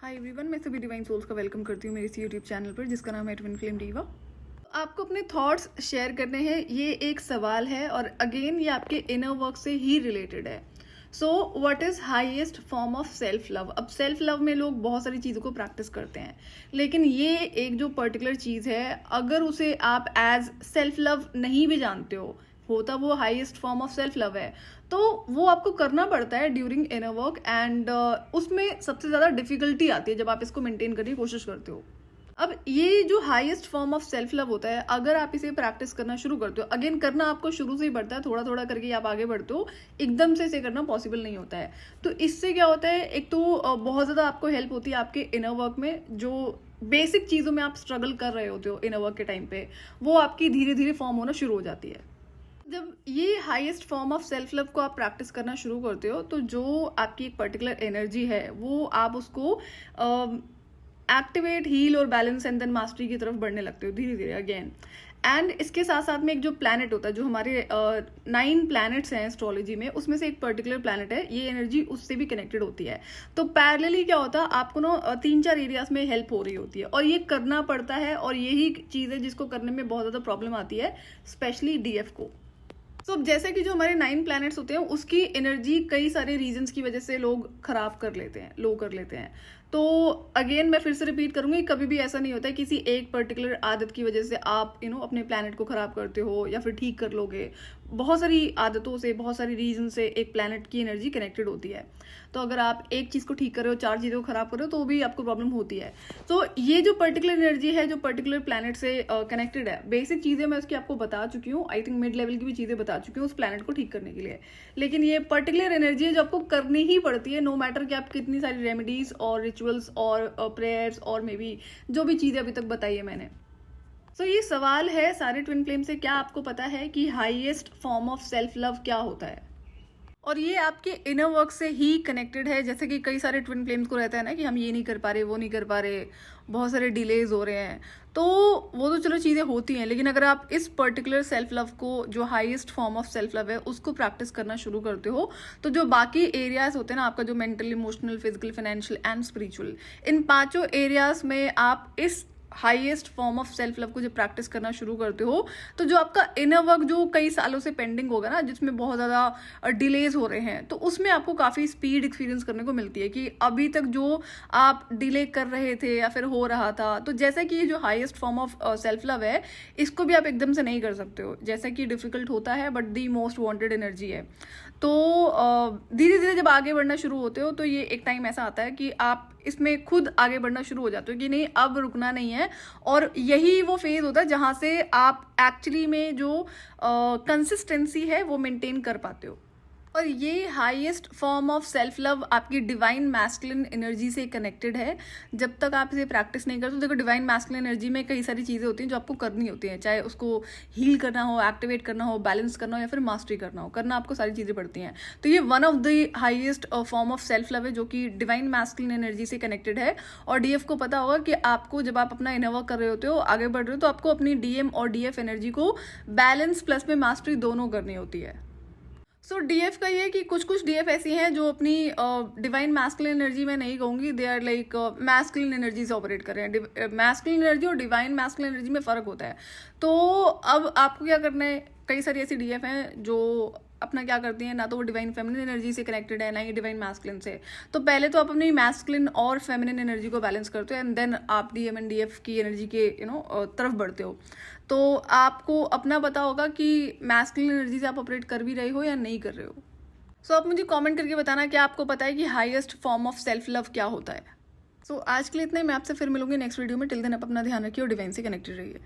Hi everyone, मैं सभी divine souls का वेलकम करती हूँ मेरे इस यूट्यूब चैनल पर जिसका नाम है ट्विन फ्लेम डीवा। आपको अपने थॉट्स शेयर करने हैं। ये एक सवाल है और अगेन ये आपके इनर वर्क से ही रिलेटेड है। So what is highest form of self love? अब सेल्फ लव में लोग बहुत सारी चीज़ों को प्रैक्टिस करते हैं, लेकिन ये एक जो पर्टिकुलर चीज़ है, अगर उसे आप एज सेल्फ लव नहीं भी जानते हो, होता वो highest form of self love है, तो वो आपको करना पड़ता है ड्यूरिंग इनर वर्क। एंड उसमें सबसे ज़्यादा डिफिकल्टी आती है जब आप इसको मेंटेन करने की कोशिश करते हो। अब ये जो highest form of self love होता है, अगर आप इसे प्रैक्टिस करना शुरू करते हो, अगेन करना आपको शुरू से ही पड़ता है, थोड़ा थोड़ा करके आप आगे बढ़ते हो, एकदम से इसे करना पॉसिबल नहीं होता है। तो इससे क्या होता है, एक तो बहुत ज़्यादा आपको हेल्प होती है आपके इनर वर्क में। जो बेसिक चीज़ों में आप स्ट्रगल कर रहे होते हो इनर वर्क के टाइम पे, वो आपकी धीरे धीरे फॉर्म होना शुरू हो जाती है। जब ये highest form of self love को आप प्रैक्टिस करना शुरू करते हो, तो जो आपकी एक पर्टिकुलर एनर्जी है, वो आप उसको एक्टिवेट, हील और बैलेंस एंड देन मास्टरी की तरफ बढ़ने लगते हो धीरे धीरे अगेन। एंड इसके साथ साथ में एक जो प्लैनेट होता है, जो हमारे 9 प्लैनेट्स हैं एस्ट्रोलॉजी में, उसमें से एक पर्टिकुलर प्लैनेट है, ये एनर्जी उससे भी कनेक्टेड होती है। तो पैरेलली क्या होता है, आपको ना 3-4 एरियाज में हेल्प हो रही होती है और ये करना पड़ता है। और यही चीज़ है जिसको करने में बहुत ज़्यादा प्रॉब्लम आती है, स्पेशली डीएफ को। तो जैसे कि जो हमारे 9 प्लैनेट्स होते हैं, उसकी एनर्जी कई सारे रीजंस की वजह से लोग खराब कर लेते हैं, लो कर लेते हैं। तो अगेन मैं फिर से रिपीट करूंगी, कभी भी ऐसा नहीं होता है किसी एक पर्टिकुलर आदत की वजह से आप अपने प्लैनेट को खराब करते हो या फिर ठीक कर लोगे। बहुत सारी आदतों से, बहुत सारी रीजन से एक प्लैनेट की एनर्जी कनेक्टेड होती है। तो अगर आप एक चीज़ को ठीक कर रहे हो, 4 चीज़ों को खराब कर रहे हो, तो भी आपको प्रॉब्लम होती है। तो ये जो पर्टिकुलर एनर्जी है, जो पर्टिकुलर प्लैनेट से कनेक्टेड है, बेसिक चीज़ें मैं उसकी आपको बता चुकी हूँ। आई थिंक मिड लेवल की भी चीज़ें बता चुकी हूँ उस प्लैनेट को ठीक करने के लिए। लेकिन ये पर्टिकुलर एनर्जी है जो आपको करनी ही पड़ती है, नो मैटर कि आप कितनी सारी रेमेडीज और रिचुअल्स और प्रेयर्स और मे बी जो भी चीज़ें अभी तक बताई है मैंने। तो ये सवाल है सारे ट्विन फ्लेम से, क्या आपको पता है कि highest form of self love क्या होता है? और ये आपके इनर वर्क से ही कनेक्टेड है। जैसे कि कई सारे ट्विन फ्लेम्स को रहता है ना कि हम ये नहीं कर पा रहे, वो नहीं कर पा रहे, बहुत सारे डिलेज हो रहे हैं। तो वो तो चलो चीज़ें होती हैं, लेकिन अगर आप इस पर्टिकुलर सेल्फ लव को, जो highest form of self love है, उसको प्रैक्टिस करना शुरू करते हो, तो जो बाकी एरियाज होते हैं ना आपका, जो mental, emotional, physical, financial and spiritual, in 5 areas में आप इस highest form of self love को जब प्रैक्टिस करना शुरू करते हो, तो जो आपका इनर वर्क जो कई सालों से पेंडिंग होगा ना, जिसमें बहुत ज़्यादा डिलेज हो रहे हैं, तो उसमें आपको काफ़ी स्पीड एक्सपीरियंस करने को मिलती है कि अभी तक जो आप डिले कर रहे थे या फिर हो रहा था, तो जैसा कि ये जो highest form of self love है, इसको भी आप एकदम से नहीं कर सकते हो। जैसा कि डिफिकल्ट होता है, but the most wanted energy है। तो धीरे धीरे जब आगे बढ़ना शुरू होते हो, तो ये एक टाइम ऐसा आता है कि आप इसमें खुद आगे बढ़ना शुरू हो जाते हो कि नहीं, अब रुकना नहीं है। और यही वो फेज होता है जहां से आप एक्चुअली में जो कंसिस्टेंसी है वो मेंटेन कर पाते हो। और ये highest form of self love आपकी डिवाइन मैस्कुलिन एनर्जी से कनेक्टेड है। जब तक आप इसे प्रैक्टिस नहीं करते, तो देखो डिवाइन मैस्कुलिन एनर्जी में कई सारी चीज़ें होती हैं जो आपको करनी होती हैं, चाहे उसको हील करना हो, एक्टिवेट करना हो, बैलेंस करना हो या फिर मास्टरी करना हो, करना आपको सारी चीज़ें पड़ती हैं। तो ये one of the highest form of self love है जो कि डिवाइन मैस्कुलिन एनर्जी से कनेक्टेड है। और डीएफ को पता होगा कि आपको जब आप अपना इनर वर्क कर रहे होते हो, आगे बढ़ रहे हो, तो आपको अपनी डीएम और डीएफ एनर्जी को बैलेंस प्लस में मास्टरी दोनों करनी होती है। सो डीएफ का ये है कि कुछ कुछ डीएफ ऐसी हैं जो अपनी डिवाइन मैस्कुलिन एनर्जी में नहीं कहूँगी, they are like masculine energy से ऑपरेट कर रहे हैं। मैस्कुलिन एनर्जी और डिवाइन मैस्कुलिन एनर्जी में फ़र्क होता है। तो अब आपको क्या करना है, कई सारी ऐसी डीएफ हैं जो अपना क्या करती हैं, ना तो वो डिवाइन फेमिनिन एनर्जी से कनेक्टेड है, ना ही डिवाइन मैस्कुलिन से। तो पहले तो आप अपनी मैस्कुलिन और फेमिनिन एनर्जी को बैलेंस करते हो, एंड देन आप डीएम एंड डीएफ की एनर्जी के तरफ बढ़ते हो। तो आपको अपना पता होगा कि मैस्कुलिन एनर्जी से आप ऑपरेट कर भी रहे हो या नहीं कर रहे हो। सो आप मुझे कमेंट करके बताना कि आपको पता है कि highest form of self love क्या होता है। सो आज के लिए इतना ही। मैं आपसे फिर मिलूंगी नेक्स्ट वीडियो में। टिल देन आप अपना ध्यान रखिए और डिवाइन से कनेक्टेड रहिए।